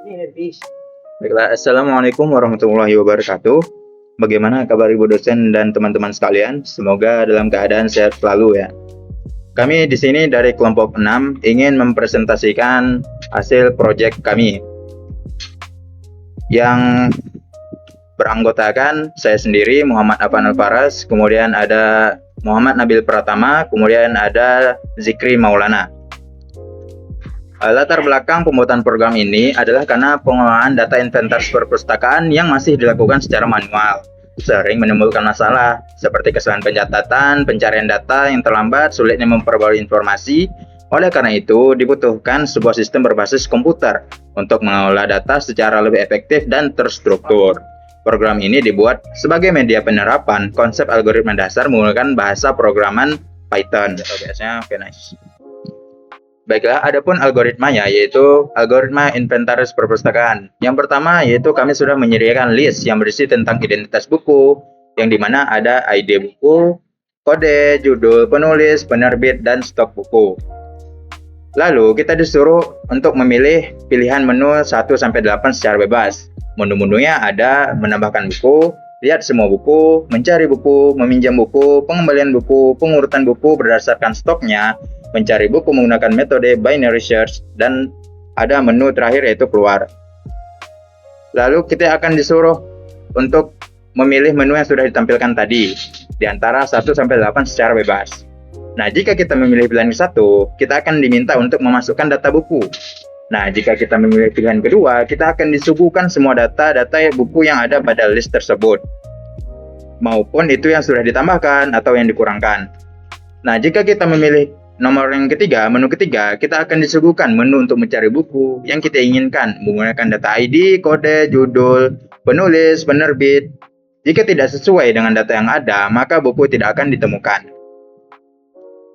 Baiklah, Assalamualaikum warahmatullahi wabarakatuh. Bagaimana kabar Ibu dosen dan teman-teman sekalian? Semoga dalam keadaan sehat selalu ya. Kami di sini dari kelompok 6 ingin mempresentasikan hasil proyek kami yang beranggotakan saya sendiri, Muhammad Afan Alfaras, kemudian ada Muhammad Nabil Pratama, kemudian ada Zikri Maulana. Latar belakang pembuatan program ini adalah karena pengelolaan data inventaris perpustakaan yang masih dilakukan secara manual, sering menimbulkan masalah seperti kesalahan pencatatan, pencarian data yang terlambat, sulitnya memperbarui informasi. Oleh karena itu, dibutuhkan sebuah sistem berbasis komputer untuk mengelola data secara lebih efektif dan terstruktur. Program ini dibuat sebagai media penerapan konsep algoritma dasar menggunakan bahasa programan Python. Biasanya nice. Baiklah, adapun algoritmanya yaitu algoritma inventaris perpustakaan. Yang pertama yaitu kami sudah menyediakan list yang berisi tentang identitas buku, yang dimana ada ID buku, kode, judul, penulis, penerbit, dan stok buku. Lalu kita disuruh untuk memilih pilihan menu 1-8 secara bebas. Menu-menunya ada menambahkan buku, lihat semua buku, mencari buku, meminjam buku, pengembalian buku, pengurutan buku berdasarkan stoknya, mencari buku menggunakan metode binary search, dan ada menu terakhir yaitu keluar. Lalu kita akan disuruh untuk memilih menu yang sudah ditampilkan tadi di antara 1-8 secara bebas. Nah, jika kita memilih pilihan satu, kita akan diminta untuk memasukkan data buku. Nah, jika kita memilih pilihan kedua, kita akan disuguhkan semua data-data buku yang ada pada list tersebut, maupun itu yang sudah ditambahkan atau yang dikurangkan. Nah, jika kita memilih nomor yang ketiga, menu ketiga, kita akan disuguhkan menu untuk mencari buku yang kita inginkan menggunakan data ID, kode, judul, penulis, penerbit. Jika tidak sesuai dengan data yang ada, maka buku tidak akan ditemukan.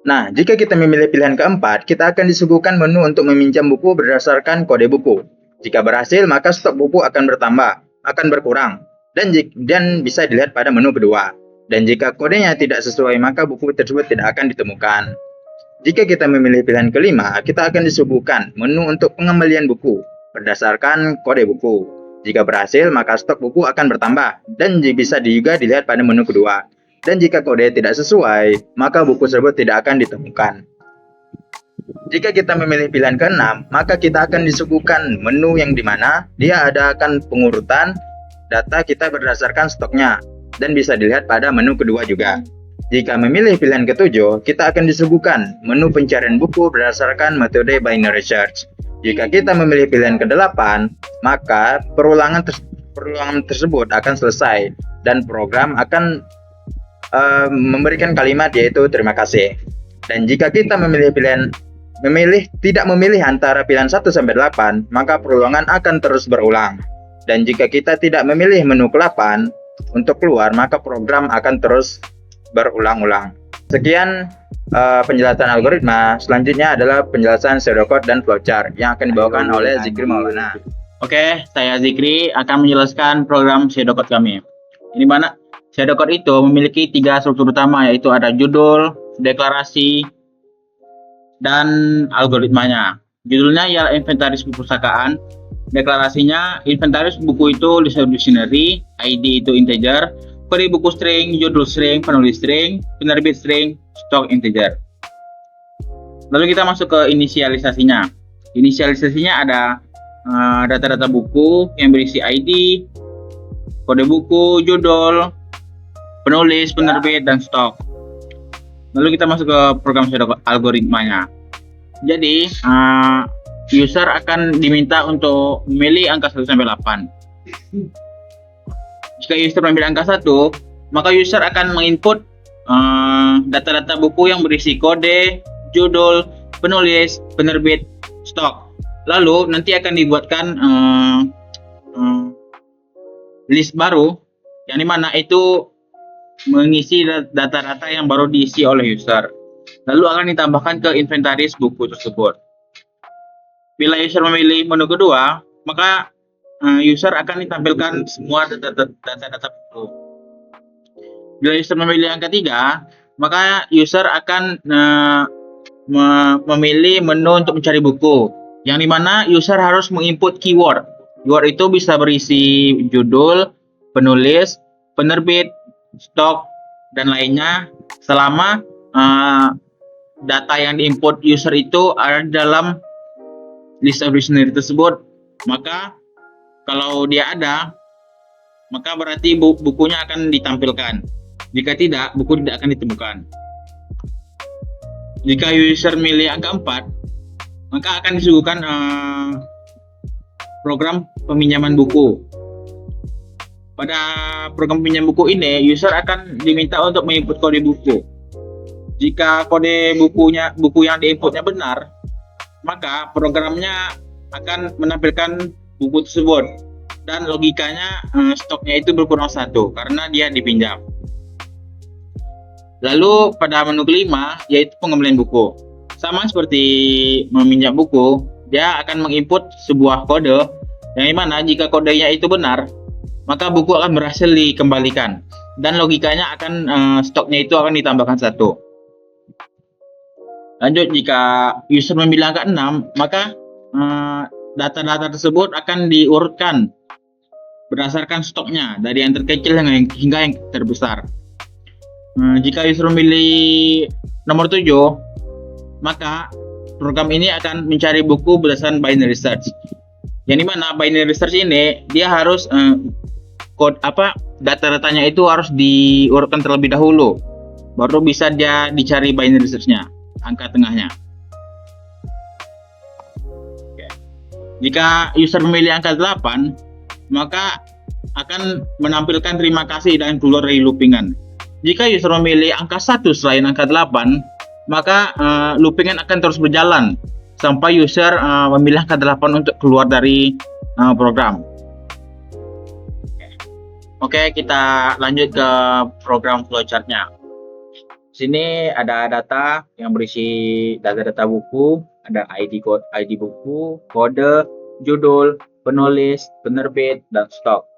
Nah, jika kita memilih pilihan keempat, kita akan disuguhkan menu untuk meminjam buku berdasarkan kode buku. Jika berhasil, maka stok buku akan bertambah, akan berkurang, dan bisa dilihat pada menu kedua. Dan jika kodenya tidak sesuai, maka buku tersebut tidak akan ditemukan. Jika kita memilih pilihan kelima, kita akan disuguhkan menu untuk pengembalian buku berdasarkan kode buku. Jika berhasil, maka stok buku akan bertambah, dan bisa juga dilihat pada menu kedua. Dan jika kode tidak sesuai, maka buku tersebut tidak akan ditemukan. Jika kita memilih pilihan keenam, maka kita akan disuguhkan menu yang dimana dia akan pengurutan data kita berdasarkan stoknya, dan bisa dilihat pada menu kedua juga. Jika memilih pilihan ketujuh, kita akan disuguhkan menu pencarian buku berdasarkan metode binary search. Jika kita memilih pilihan ke-8, maka perulangan tersebut akan selesai, dan program akan memberikan kalimat yaitu terima kasih. Dan jika kita tidak memilih antara pilihan 1-8, maka perulangan akan terus berulang. Dan jika kita tidak memilih menu ke-8 untuk keluar, maka program akan terus berulang-ulang. Sekian penjelasan algoritma. Selanjutnya adalah penjelasan pseudocode dan flowchart yang akan dibawakan oleh Zikri Maulana. Oke, saya Zikri akan menjelaskan program pseudocode kami. Ini mana? Pseudocode itu memiliki 3 struktur utama, yaitu ada judul, deklarasi, dan algoritmanya. Judulnya ialah inventaris perpustakaan, deklarasinya inventaris buku itu dictionary, ID itu integer, kode buku string, judul string, penulis string, penerbit string, stok integer. Lalu kita masuk ke inisialisasinya. Inisialisasinya ada data-data buku yang berisi ID, kode buku, judul, penulis, penerbit, dan stok. Lalu kita masuk ke program algoritmanya. Jadi, user akan diminta untuk memilih angka 1-8. Jika user memilih angka 1, maka user akan menginput data-data buku yang berisi kode, judul, penulis, penerbit, stok. Lalu nanti akan dibuatkan list baru yang dimana itu mengisi data-data yang baru diisi oleh user. Lalu akan ditambahkan ke inventaris buku tersebut. Bila user memilih menu kedua, maka user akan ditampilkan semua data-data buku. Bila user memilih angka 3, maka user akan memilih menu untuk mencari buku, yang dimana user harus menginput keyword Keyword itu bisa berisi judul, penulis, penerbit, stok, dan lainnya selama data yang diinput user itu ada dalam list of dictionary tersebut. Maka kalau dia ada, maka berarti bukunya akan ditampilkan. Jika tidak, buku tidak akan ditemukan. Jika user milih angka 4, maka akan disuguhkan program peminjaman buku. Pada program pinjam buku ini, user akan diminta untuk menginput kode buku. Jika kode buku yang diinputnya benar, maka programnya akan menampilkan buku tersebut dan logikanya stoknya itu berkurang 1 karena dia dipinjam. Lalu pada menu kelima yaitu pengembalian buku. Sama seperti meminjam buku, dia akan menginput sebuah kode yang dimana jika kodenya itu benar, maka buku akan berhasil dikembalikan dan logikanya akan stoknya itu akan ditambahkan 1. Lanjut, jika user memilih angka 6, maka data-data tersebut akan diurutkan berdasarkan stoknya dari yang terkecil hingga yang terbesar. Jika user memilih nomor 7, maka program ini akan mencari buku berdasarkan binary search. Yang dimana binary search ini dia harus data-datanya itu harus diurutkan terlebih dahulu, baru bisa dia dicari binary search-nya, angka tengahnya. Jika user memilih angka 8, maka akan menampilkan terima kasih dan keluar dari loopingan. Jika user memilih angka 1 selain angka 8, maka loopingan akan terus berjalan sampai user memilih angka 8 untuk keluar dari program. Oke, kita lanjut ke program flowchart-nya. Sini ada data yang berisi data-data buku, ada ID buku, kode, judul, penulis, penerbit, dan stok.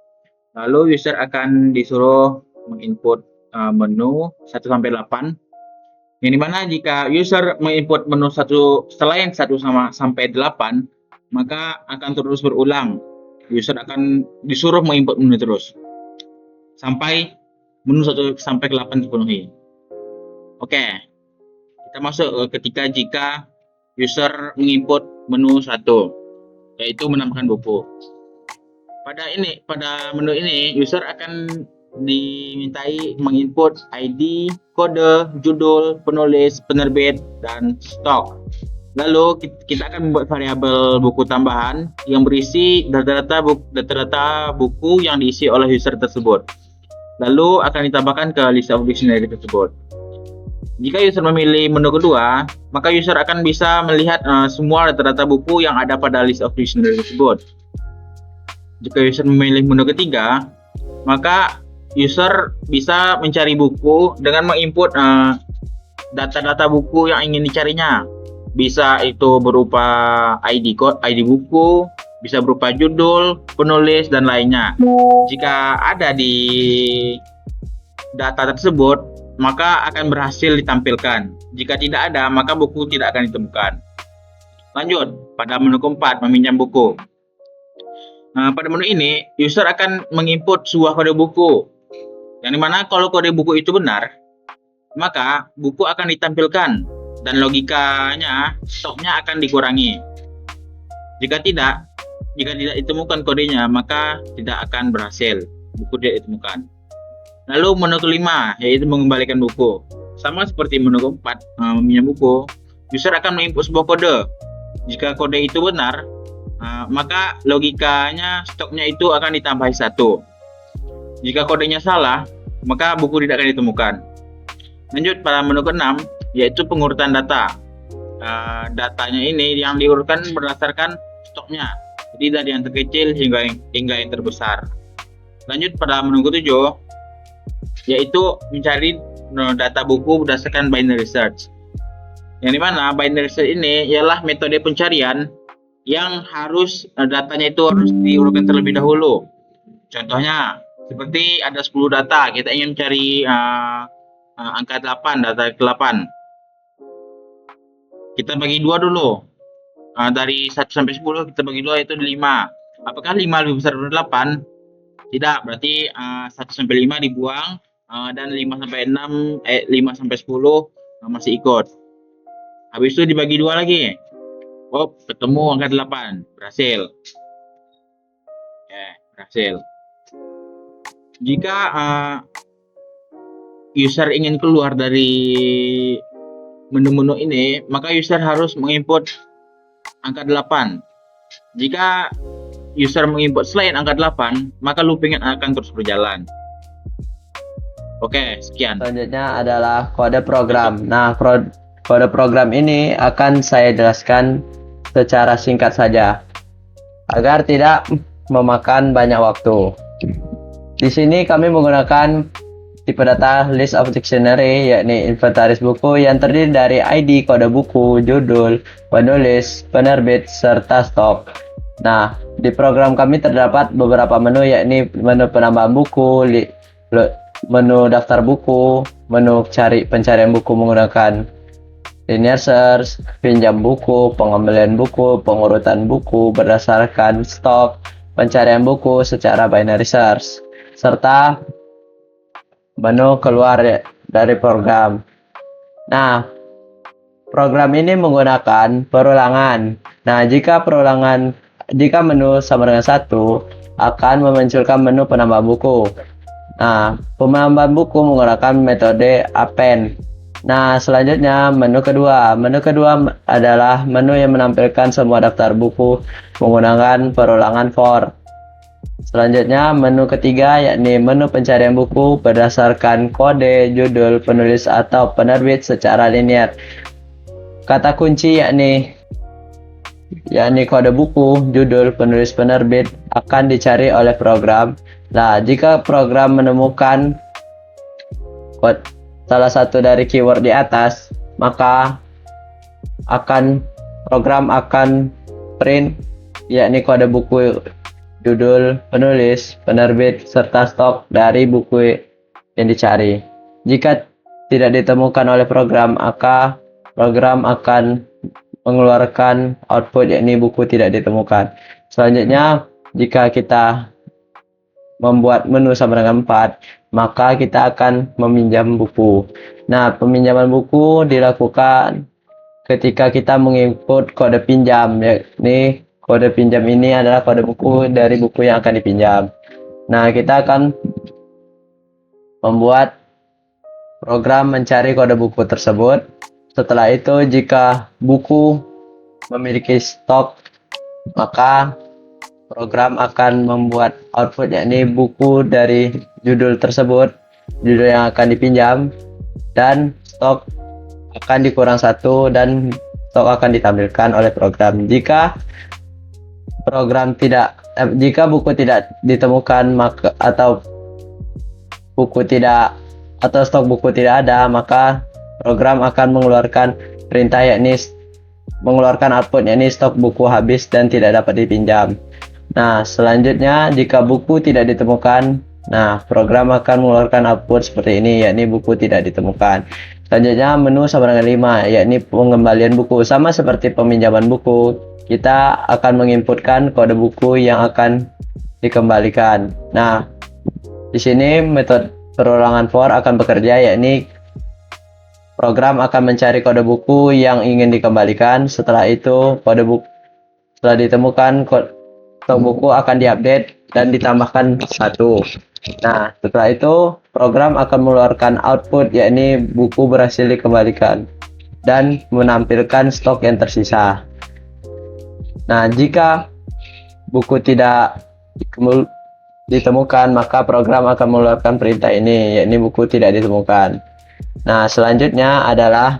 Lalu user akan disuruh menginput menu 1 sampai 8. Yang dimana jika user menginput menu selain 1 sampai 8, maka akan terus berulang. User akan disuruh menginput menu terus sampai menu 1 sampai 8 terpenuhi. Oke, kita masuk ketika jika user menginput menu 1, yaitu menambahkan buku. Pada menu ini, user akan dimintai menginput ID, kode, judul, penulis, penerbit, dan stok. Lalu kita akan membuat variabel buku tambahan yang berisi data-data buku yang diisi oleh user tersebut. Lalu akan ditambahkan ke list of dictionary tersebut. Jika user memilih menu kedua, maka user akan bisa melihat semua data-data buku yang ada pada list of dictionary tersebut. Jika user memilih menu ketiga, maka user bisa mencari buku dengan menginput data-data buku yang ingin dicarinya. Bisa itu berupa ID buku, bisa berupa judul, penulis, dan lainnya. Jika ada di data tersebut, maka akan berhasil ditampilkan. Jika tidak ada, maka buku tidak akan ditemukan. Lanjut, pada menu keempat, meminjam buku. Pada menu ini, user akan menginput sebuah kode buku. Yang dimana kalau kode buku itu benar, maka buku akan ditampilkan dan logikanya stoknya akan dikurangi. Jika tidak ditemukan kodenya, maka tidak akan berhasil. Buku tidak ditemukan. Lalu menu kelima, yaitu mengembalikan buku. Sama seperti menu keempat, meminjam buku, user akan menginput sebuah kode. Jika kode itu benar, maka logikanya stoknya itu akan ditambahi 1. Jika kodenya salah, maka buku tidak akan ditemukan. Lanjut pada menu ke-6, yaitu pengurutan data. Datanya ini yang diurutkan berdasarkan stoknya, jadi dari yang terkecil hingga yang terbesar. Lanjut pada menu ke-7, yaitu mencari data buku berdasarkan binary search. Yang dimana binary search ini ialah metode pencarian yang datanya itu harus diurutkan terlebih dahulu. Contohnya, seperti ada 10 data, kita ingin mencari angka 8, data 8. Kita bagi 2 dulu. Dari 1 sampai 10 kita bagi 2 itu 5. Apakah 5 lebih besar dari 8? Tidak, berarti 1 sampai 5 dibuang, dan 5 sampai 6, 5 sampai 10 masih ikut. Habis itu dibagi 2 lagi. Oh, ketemu angka 8. Berhasil. Berhasil. Jika user ingin keluar dari menu-menu ini, maka user harus menginput angka 8. Jika user menginput selain angka 8, maka looping akan terus berjalan. Oke, sekian. Selanjutnya adalah kode program. Nah, kode program ini akan saya jelaskan secara singkat saja agar tidak memakan banyak waktu. Di sini kami menggunakan tipe data list of dictionary, yakni inventaris buku yang terdiri dari ID, kode buku, judul, penulis, penerbit, serta stok. Nah, di program kami terdapat beberapa menu, yakni menu penambahan buku, menu daftar buku, menu pencarian buku menggunakan linear search, pinjam buku, pengembalian buku, pengurutan buku berdasarkan stok, pencarian buku secara binary search, serta menu keluar dari program. Nah, program ini menggunakan perulangan. Nah, jika menu sama dengan 1, akan memunculkan menu penambah buku. Nah, penambahan buku menggunakan metode append. Nah, selanjutnya menu kedua. Menu kedua adalah menu yang menampilkan semua daftar buku menggunakan perulangan for. Selanjutnya menu ketiga, yakni menu pencarian buku berdasarkan kode, judul, penulis atau penerbit secara linear. Kata kunci yakni kode buku, judul, penulis, penerbit akan dicari oleh program. Nah, jika program menemukan salah satu dari keyword di atas, maka program akan print yakni kode buku, judul, penulis, penerbit, serta stok dari buku yang dicari. Jika tidak ditemukan oleh program, maka program akan mengeluarkan output yakni buku tidak ditemukan. Selanjutnya, jika kita membuat menu sama dengan 4, maka kita akan meminjam buku. Nah, peminjaman buku dilakukan ketika kita menginput kode pinjam, yakni kode pinjam ini adalah kode buku dari buku yang akan dipinjam. Nah, kita akan membuat program mencari kode buku tersebut. Setelah itu, jika buku memiliki stok, maka program akan membuat output yakni buku dari judul tersebut, judul yang akan dipinjam, dan stok akan dikurang 1 dan stok akan ditampilkan oleh program. Jika buku tidak ditemukan atau stok buku tidak ada, maka program akan mengeluarkan perintah yakni mengeluarkan output yakni stok buku habis dan tidak dapat dipinjam. Nah, selanjutnya jika buku tidak ditemukan, nah program akan mengeluarkan output seperti ini, yakni buku tidak ditemukan. Selanjutnya menu sama dengan 5, yakni pengembalian buku. Sama seperti peminjaman buku, kita akan menginputkan kode buku yang akan dikembalikan. Nah, di sini metode perulangan for akan bekerja, yakni program akan mencari kode buku yang ingin dikembalikan. Setelah itu, setelah ditemukan, stok buku akan diupdate dan ditambahkan 1. Nah, setelah itu program akan mengeluarkan output yakni buku berhasil dikembalikan dan menampilkan stok yang tersisa. Nah, jika buku tidak ditemukan, maka program akan mengeluarkan perintah ini yakni buku tidak ditemukan. Nah, selanjutnya adalah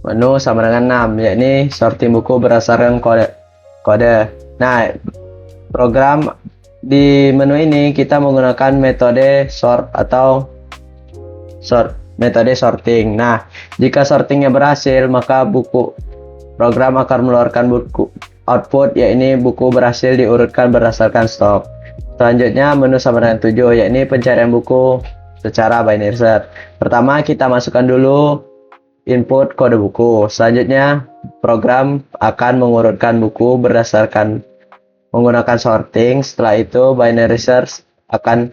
menu sama dengan 6, yakni sorting buku berdasarkan kode. Nah, program di menu ini kita menggunakan metode sort atau metode sorting. Nah, jika sortingnya berhasil, maka program akan mengeluarkan buku output, yakni buku berhasil diurutkan berdasarkan stok. Selanjutnya menu sama dengan 7, yakni pencarian buku secara binary search. Pertama, kita masukkan dulu input kode buku. Selanjutnya, program akan mengurutkan buku berdasarkan menggunakan sorting. Setelah itu binary search akan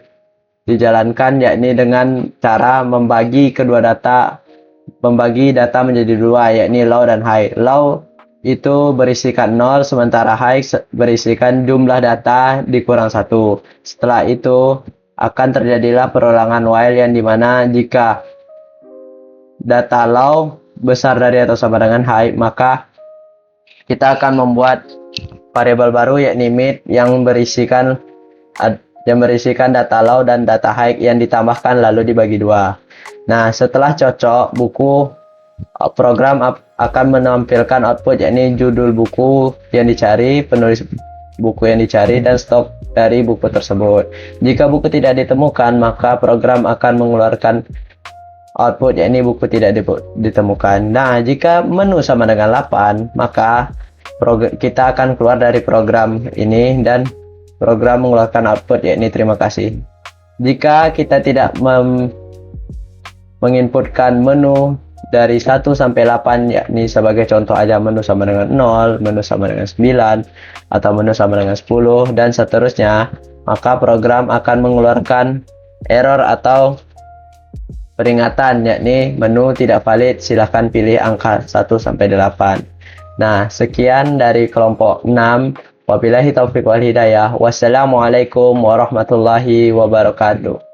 dijalankan, yakni dengan cara membagi data menjadi dua, yakni low dan high. Low itu berisikan 0, sementara high berisikan jumlah data dikurang 1. Setelah itu akan terjadilah perulangan while, yang dimana jika data low besar dari atau sama dengan high, maka kita akan membuat variabel baru, yakni mid, yang berisikan data low dan data high yang ditambahkan lalu dibagi dua. Nah, setelah cocok, program akan menampilkan output, yakni judul buku yang dicari, penulis buku yang dicari, dan stok dari buku tersebut. Jika buku tidak ditemukan, maka program akan mengeluarkan output, yakni buku tidak ditemukan. Nah, jika menu sama dengan 8, maka kita akan keluar dari program ini dan program mengeluarkan output, yakni terima kasih. Jika kita tidak menginputkan menu dari 1 sampai 8, yakni sebagai contoh aja menu sama dengan 0, menu sama dengan 9, atau menu sama dengan 10, dan seterusnya, maka program akan mengeluarkan error atau peringatan, yakni menu tidak valid, silahkan pilih angka 1 sampai 8. Nah, sekian dari kelompok 6. Wabillahi taufiq wal hidayah. Wassalamualaikum warahmatullahi wabarakatuh.